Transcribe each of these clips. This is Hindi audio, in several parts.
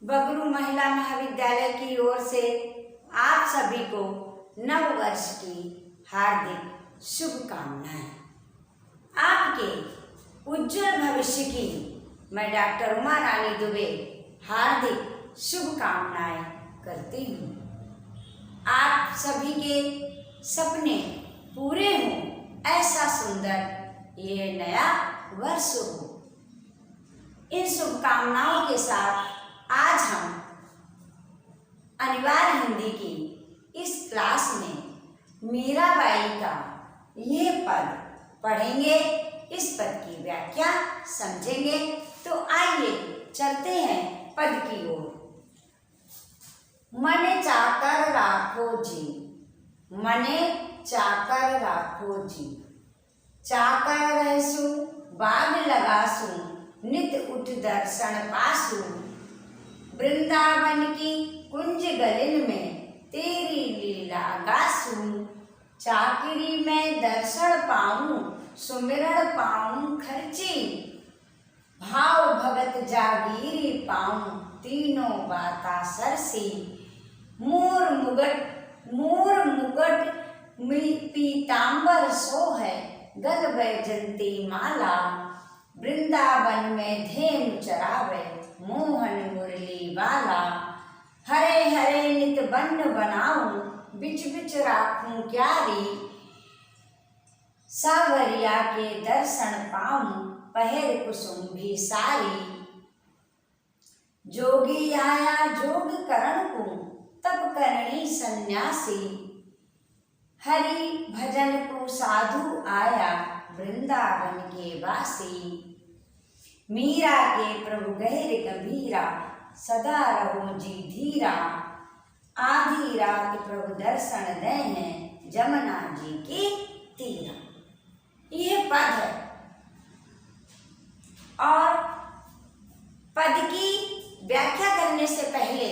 बगरू महिला महाविद्यालय की ओर से आप सभी को नव वर्ष की हार्दिक शुभकामनाएं। आपके उज्जवल भविष्य की मैं डॉक्टर उमा रानी दुबे हार्दिक शुभकामनाएं करती हूँ। आप सभी के सपने पूरे हों, ऐसा सुंदर ये नया वर्ष हो। इन शुभकामनाओं के साथ आज हम अनिवार्य हिंदी की इस क्लास में मीराबाई का ये पद पढ़ेंगे, इस पद की व्याख्या समझेंगे। तो आइए चलते हैं पद की ओर। मने चाकर राखो जी, मने चाकर राखो जी, चाकर रहसु बाग लगासु, नित उठ दर्शन पासु, वृंदावन की कुंज गलिन में तेरी लीला गासू, चाकरी में दर्शन पाऊं सुमिरण पाऊं खर्ची, भाव भगत जागीरी पाऊं तीनों बाता सरसी, मोर मुगट पीतांबर सो है गल बैजंती माला, वृंदावन में धेनु चरावे मोहन मुरली वाला, हरे हरे नित बन बनाऊं बिच बिच राखूं क्यारी, सावरिया के दर्शन पाऊं पहर कुसुम भी सारी, जोगी आया जोग करण को तप करणी सन्यासी, हरि भजन को साधु आया वृंदावन के वासी, मीरा के प्रभु गहर गंभीरा सदा रहो जी धीरा, आधी रात प्रभु दर्शन दे हैं जमुना जी की तीरा। यह पद है और पद की व्याख्या करने से पहले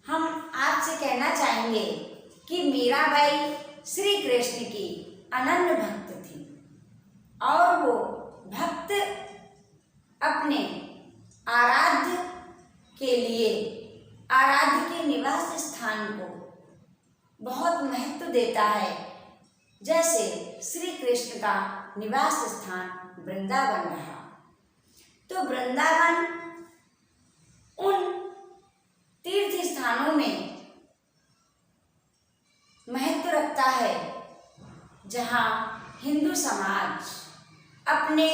हम आपसे कहना चाहेंगे कि मीराबाई श्री कृष्ण की अनन्य भक्त थी और वो भक्त अपने आराध्य के लिए आराध्य के निवास स्थान को बहुत महत्व देता है। जैसे श्री कृष्ण का निवास स्थान वृंदावन रहा, तो वृंदावन उन तीर्थ स्थानों में महत्व रखता है जहाँ हिंदू समाज अपने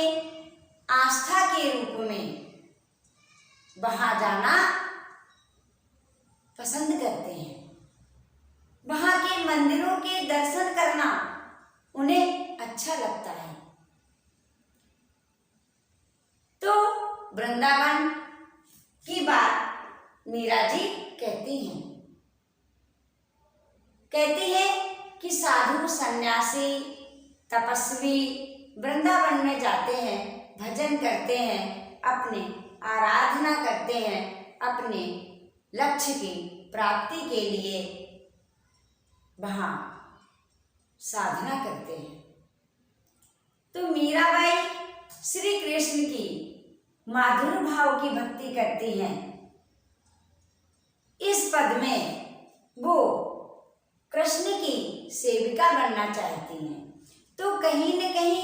आस्था के रूप में वहाँ जाना पसंद करते हैं। वहाँ के मंदिरों के दर्शन करना उन्हें अच्छा लगता है। तो वृंदावन की बात मीरा जी कहती हैं कि साधु सन्यासी तपस्वी वृंदावन में जाते हैं, भजन करते हैं, अपने आराधना करते हैं, अपने लक्ष्य की प्राप्ति के लिए वहाँ साधना करते हैं। तो मीराबाई श्री कृष्ण की माधुर भाव की भक्ति करती हैं। इस पद में वो कृष्ण की सेविका बनना चाहती हैं, तो कहीं न कहीं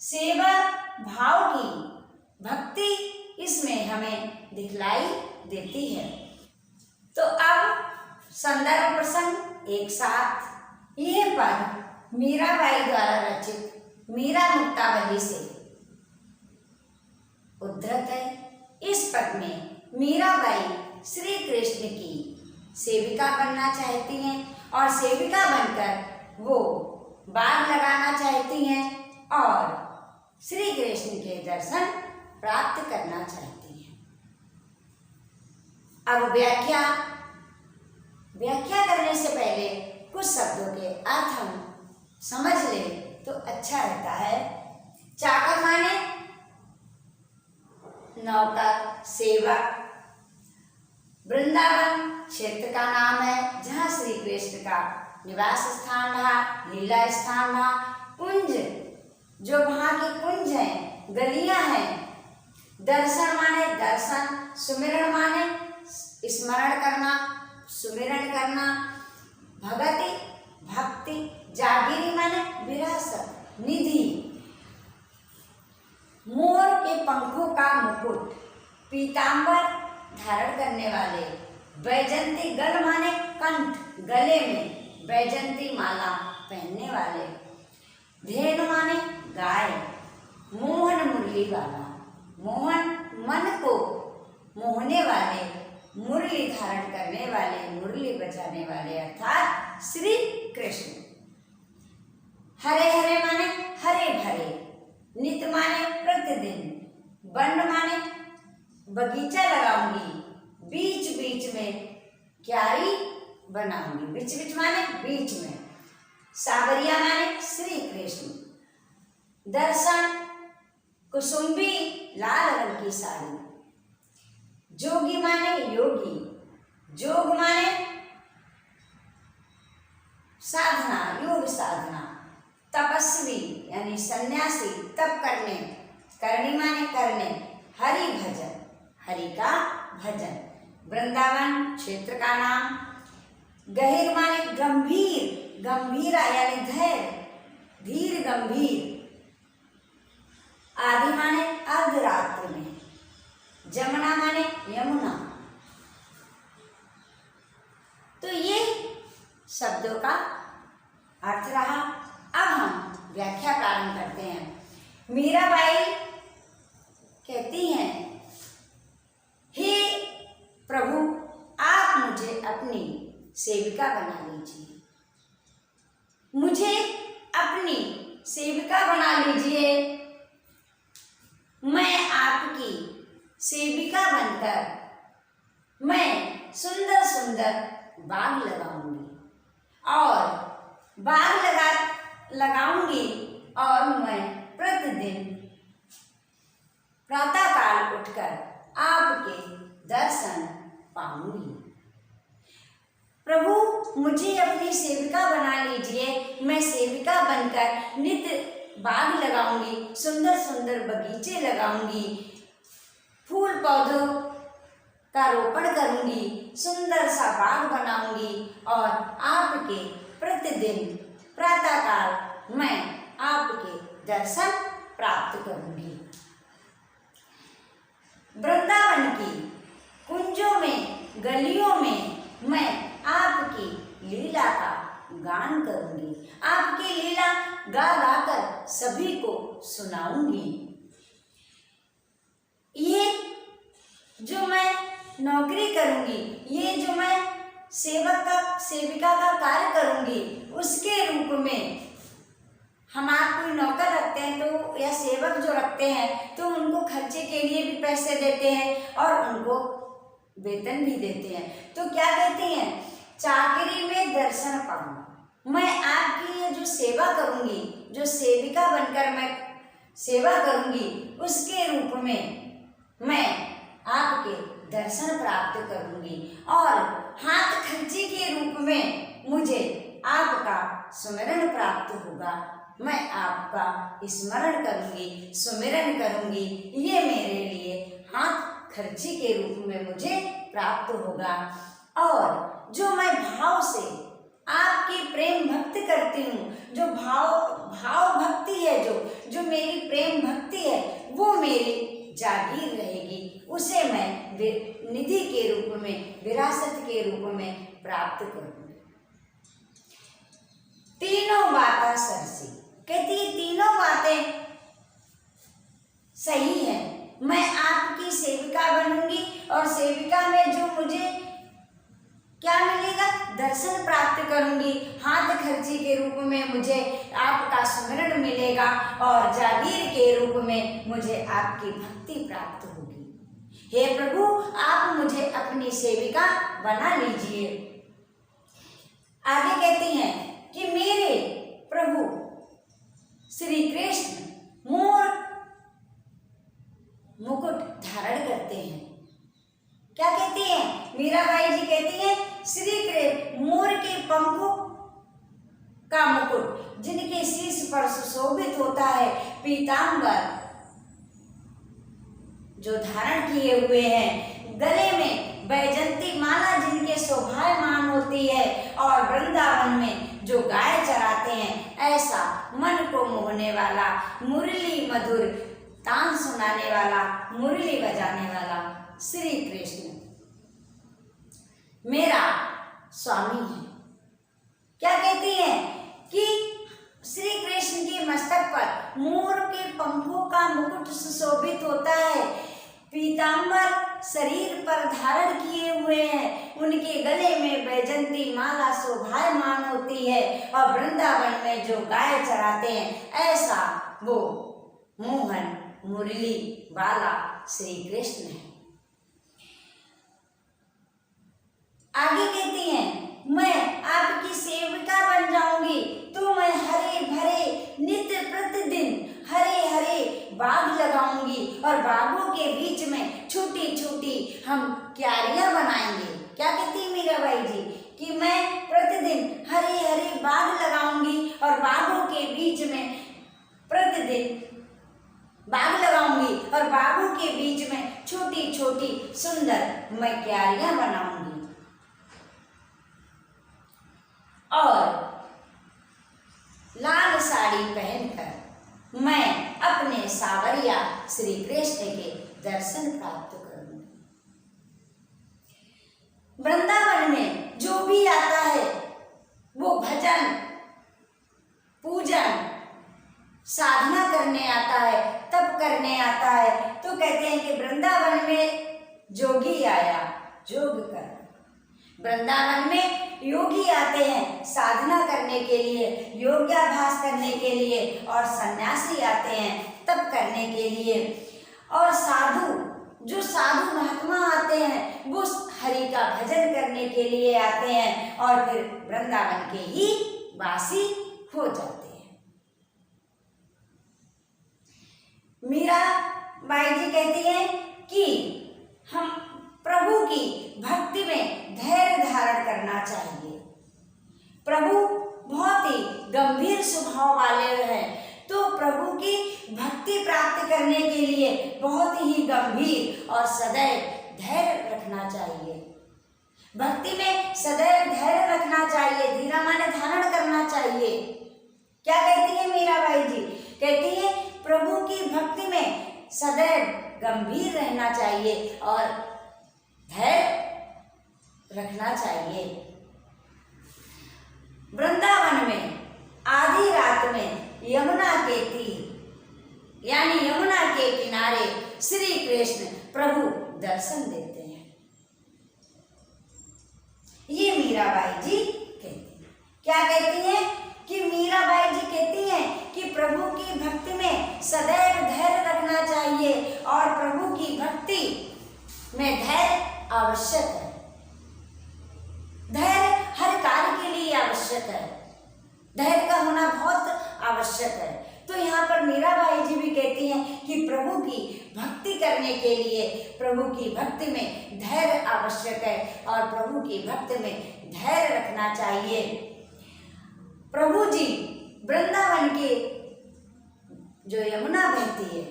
सेवा भाव की भक्ति इसमें हमें दिखलाई देती है। तो अब संदर्भ प्रसंग एक साथ। यह पद मीराबाई द्वारा रचित मीरा मुक्तावली से उद्धृत है। इस पद में मीराबाई श्री कृष्ण की सेविका बनना चाहती हैं और सेविका बनकर वो बाग लगाना चाहती हैं और श्री कृष्ण के दर्शन प्राप्त करना चाहती हैं। अब व्याख्या करने से पहले कुछ शब्दों के अर्थ हम समझ लें तो अच्छा रहता है। चाकर माने नौकर, सेवक। वृंदावन क्षेत्र का नाम है जहाँ श्री कृष्ण का निवास स्थान रहा, लीला स्थान रहा। कुंज, जो वहाँ की कुंज हैं, गलियां हैं, दर्शन माने दर्शन, सुमिरन माने स्मरण करना, सुमिरन करना, भगति भक्ति, जागीरी माने विरासत, निधि, मोर के पंखों का मुकुट, पीतांबर धारण करने वाले, वैजंती गल माने कंठ, गले में वैजंती माला पहनने वाले, धेनु माने गाय, मोहन मुरली वाला, मोहन मन को मोहने वाले, मुरली धारण करने वाले, मुरली बजाने वाले अर्थात श्री कृष्ण। हरे हरे माने हरे भरे, नित माने प्रतिदिन, बंड माने बगीचा लगाऊंगी, बीच बीच में क्यारी बनाऊंगी, बीच बीच माने बीच में, सावरिया माने श्री कृष्ण। दर्शन कुसुम्बी लाल रंग की साड़ी, जोगी माने योगी, जोग माने साधना, योग साधना, तपस्वी यानी सन्यासी, तप करने, करनी माने करने, हरि भजन, हरि का भजन, वृंदावन क्षेत्र का नाम, गहिर माने गंभीर, गंभीरा यानी धैर्य, धीर गंभीर, आदि माने अर्धरात्र में, जमुना माने यमुना। तो ये शब्दों का अर्थ रहा। अब हम व्याख्या प्रारंभ करते हैं। मीराबाई कहती हैं, हे प्रभु आप मुझे अपनी सेविका बना लीजिए, मुझे अपनी सेविका बना लीजिए। मैं आपकी सेविका बनकर मैं सुंदर सुंदर बाग लगाऊंगी और बाग लगाऊंगी और मैं प्रतिदिन प्रातःकाल उठकर आपके दर्शन पाऊंगी। प्रभु मुझे अपनी सेविका बना लीजिए, मैं सेविका बनकर नित्य बाग लगाऊंगी, सुंदर सुंदर बगीचे लगाऊंगी, फूल पौधों का रोपण करूंगी, सुंदर सा बाग बनाऊंगी और आपके प्रतिदिन प्रातःकाल मैं आपके दर्शन प्राप्त करूंगी। वृंदावन की कुंजों में, गलियों में मैं आपकी लीला का गान करूंगी, आपकी लीला गा गा कर सभी को सुनाऊंगी। ये जो मैं नौकरी करूंगी, ये जो मैं सेविका का कार्य करूंगी, उसके रूप में हम आप कोई नौकर रखते हैं तो या सेवक जो रखते हैं तो उनको खर्चे के लिए भी पैसे देते हैं और उनको वेतन भी देते हैं। तो क्या कहते हैं, चाकरी में दर्शन पाऊं, मैं आपकी ये जो सेवा करूंगी, जो सेविका बनकर मैं सेवा करूंगी, उसके रूप में मैं आपके दर्शन प्राप्त करूंगी और हाथ खर्ची के रूप में मुझे आपका सुमिरन प्राप्त होगा। मैं आपका स्मरण करूंगी, सुमिरन करूंगी, ये मेरे लिए हाथ खर्ची के रूप में मुझे प्राप्त होगा। और जो मैं भाव से आपकी प्रेम भक्ति करती हूँ, जो भाव भक्ति है, जो मेरी प्रेम भक्ति है, वो मेरी जागीर रहेगी, उसे मैं निधि के रूप में, विरासत के रूप में प्राप्त करूंगी। तीनों बातें सरसी, कहती है तीनों बातें सही है। मैं आपकी सेविका बनूंगी और सेविका में जो मुझे क्या मिलेगा, दर्शन प्राप्त करूंगी, हाथ खर्ची के रूप में मुझे आपका सुमिरन मिलेगा और जागीर के रूप में मुझे आपकी भक्ति प्राप्त होगी। हे प्रभु आप मुझे अपनी सेविका बना लीजिए। आगे कहती हैं कि मेरे प्रभु श्री कृष्ण मोर मुकुट धारण करते हैं। क्या कहती हैं मीराबाई जी, कहती हैं श्री कृष्ण मोर के पंखों का मुकुट जिनके शीर्ष पर सुशोभित होता है, पीतांबर जो धारण किए हुए हैं, गले में बैजंती माला जिनके शोभायमान होती है, और वृंदावन में जो गाय चराते हैं, ऐसा मन को मोहने वाला, मुरली मधुर तान सुनाने वाला, मुरली बजाने वाला श्री कृष्ण मेरा स्वामी है। क्या कहती है कि श्री कृष्ण के मस्तक पर मोर के पंखों का मुकुट सुशोभित होता है, पीतांबर शरीर पर धारण किए हुए हैं, उनके गले में बैजंती माला शोभायमान होती है, और वृंदावन में जो गाय चराते हैं, ऐसा वो मोहन मुरली वाला श्री कृष्ण है। आगे कहती हैं, मैं आपकी सेविका बन जाऊंगी तो मैं हरे भरे नित्य प्रतिदिन हरे हरे बाग लगाऊंगी, और बागों के बीच में छोटी छोटी हम क्यारियां बनाएंगे। क्या कहती मीराबाई जी कि मैं प्रतिदिन हरे हरे बाग लगाऊंगी, और बागों के बीच में प्रतिदिन बाग लगाऊंगी, और बागों के बीच में छोटी छोटी सुंदर मैं क्यारियां बनाऊंगी, और लाल साड़ी पहनकर मैं अपने सावरिया श्री कृष्ण के दर्शन प्राप्त करूंगी। वृंदावन में जो भी आता है वो भजन पूजन साधना करने आता है, तप करने आता है, तो कहते हैं कि वृंदावन में जोगी आया जोग कर। वृंदावन में योगी आते हैं साधना करने के लिए, योगाभ्यास करने के लिए, और सन्यासी आते हैं तप करने के लिए, और साधु जो साधु महात्मा आते हैं वो हरि का भजन करने के लिए आते हैं, और फिर वृंदावन के ही वासी हो जाते हैं। मीराबाई जी कहती हैं कि हम प्रभु की भक्ति में धैर्य धारण करना चाहिए। प्रभु बहुत ही गंभीर स्वभाव वाले हैं, तो प्रभु की भक्ति प्राप्त करने के लिए बहुत ही गंभीर और सदैव धैर्य रखना चाहिए। भक्ति में सदैव धैर्य रखना चाहिए, धीरा माने धारण करना चाहिए। क्या कहती है मीराबाई जी? कहती है प्रभु की भक्ति में सदैव गंभीर रहना चाहिए और धैर्य रखना चाहिए। वृंदावन में आधी रात में यमुना के तीर यानी यमुना के किनारे श्री कृष्ण प्रभु दर्शन देते हैं। ये मीराबाई जी कहती हैं। क्या कहती हैं कि मीराबाई जी कहती हैं कि प्रभु की भक्ति में सदैव धैर्य रखना चाहिए और प्रभु की भक्ति में धैर्य आवश्यक है। धैर्य हर कार्य के लिए आवश्यक है, धैर्य का होना बहुत आवश्यक है। तो यहाँ पर मीराबाई जी भी कहती हैं कि प्रभु की भक्ति करने के लिए प्रभु की भक्ति में धैर्य आवश्यक है और प्रभु की भक्ति में धैर्य रखना चाहिए। प्रभु जी वृंदावन के जो यमुना बहती है,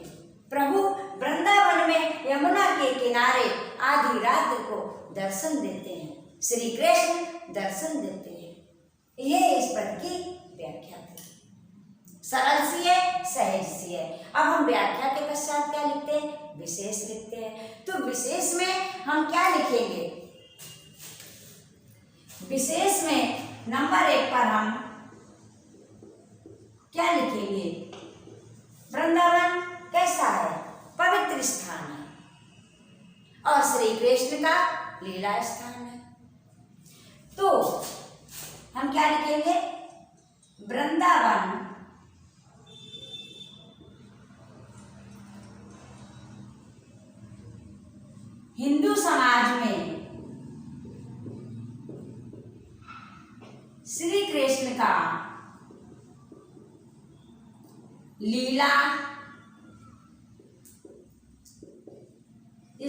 प्रभु वृंदावन में यमुना के किनारे आधी रात को दर्शन देते हैं, श्री कृष्ण दर्शन देते हैं। यह इस पद की व्याख्या थी। सरल सी है, सहज सी है। अब हम व्याख्या के पश्चात क्या लिखते हैं? विशेष लिखते हैं। तो विशेष में हम क्या लिखेंगे? विशेष में नंबर 1 पर हम क्या लिखेंगे? वृंदावन कैसा है? पवित्र स्थान है और श्री कृष्ण का लीला स्थान है। तो हम क्या लिखेंगे? वृंदावन हिंदू समाज में श्री कृष्ण का लीला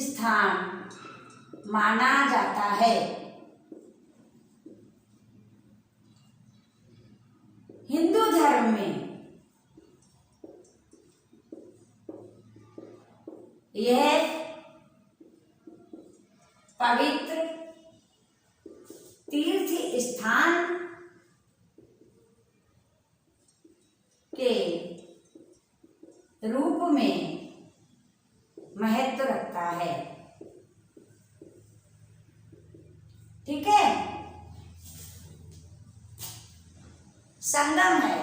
स्थान माना जाता है। हिंदू धर्म में यह पवित्र तीर्थ स्थान के रूप में महत्व रखता है। ठीक है। संगम है।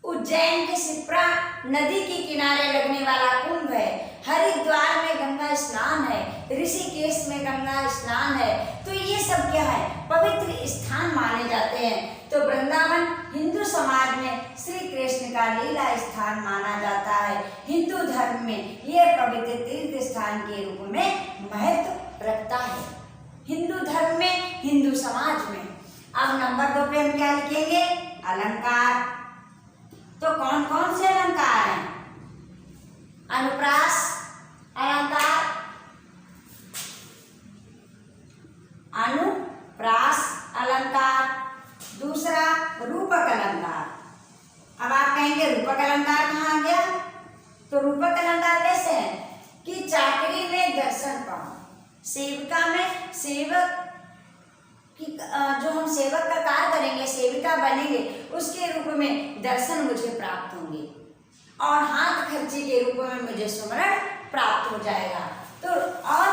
उज्जैन के शिप्रा नदी के किनारे लगने वाला कुंभ है। हरिद्वार में गंगा स्नान है। ऋषिकेश में गंगा स्नान है। तो ये सब क्या है? पवित्र स्थान माने जाते हैं। तो वृंदावन हिंदू समाज में श्री कृष्ण का लीला स्थान माना जाता है। हिंदू धर्म में यह पवित्र तीर्थ स्थान के रूप में महत्व रखता है। हिंदू धर्म में, हिंदू समाज में। अब नंबर 2 पे हम क्या लिखेंगे? अलंकार। तो कौन कौन से अलंकार हैं? अनुप्रास अलंकार, अनुप्रास अलंकार। दूसरा रूपक अलंकार। अब आप कहेंगे रूपक अलंकार कहाँ आ गया? तो रूपक अलंकार कैसे है कि चाकरी में दर्शन पाओ, सेविका में सेवक कि जो हम सेवक का कार्य करेंगे, सेविका बनेंगे, उसके रूप में दर्शन मुझे प्राप्त होंगे और हाथ खर्ची के रूप में मुझे सुमरण प्राप्त हो जाएगा। तो और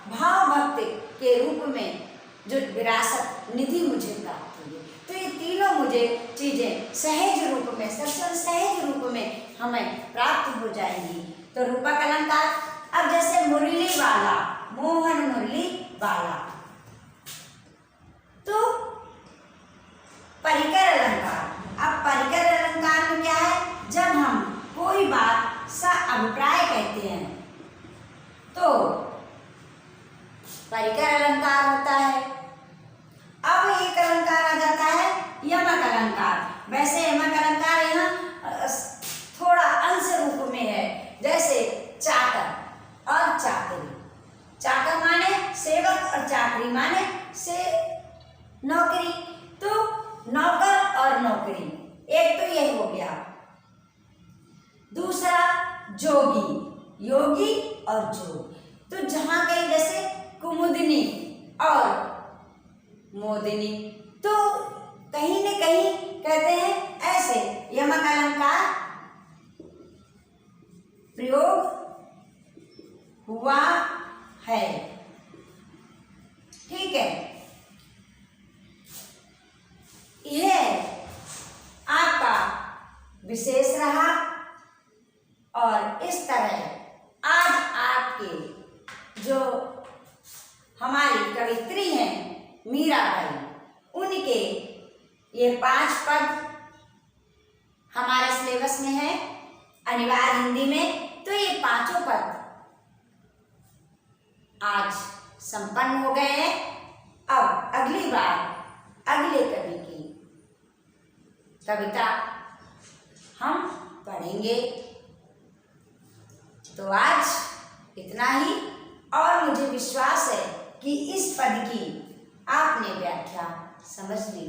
भाव भक्ति के रूप में जो विरासत निधि मुझे प्राप्त होगी। तो ये तीनों मुझे चीजें सहज रूप में, सत्संग सहज रूप में हमें प्राप्त हो जाएंगी। तो रूपक अलंकार। अब जैसे मुरली वाला, मोहन मुरली वाला। तो परिकर अलंकार। अब परिकर अलंकार में क्या है? जब हम कोई बात सा अभिप्राय कहते हैं तो परिकर अलंकार होता है। अब एक अलंकार आ जाता है यमक अलंकार। वैसे यमक अलंकार यहाँ थोड़ा अंश रूप में है। जैसे चाकर और चाकरी। चाकर माने सेवक और चाकरी माने से नौकरी। तो नौकर और नौकरी, एक तो ये हो गया। दूसरा जोगी, योगी और जोग। तो जहां कहीं जैसे कुमुदनी और मोदिनी, तो कहीं न कहीं कहते हैं ऐसे यमक अलंकार प्रयोग हुआ है। ठीक है। यह आपका विशेष रहा और इस तरह आज आपके जो हमारी कवित्री हैं मीराबाई, उनके ये 5 पद हमारे सिलेबस में है अनिवार्य हिंदी में। तो ये 5 पद आज संपन्न हो गए हैं। अब अगली बार अगले कवि की कविता हम पढ़ेंगे। तो आज इतना ही। और मुझे विश्वास है कि इस पद की आपने व्याख्या समझ ली।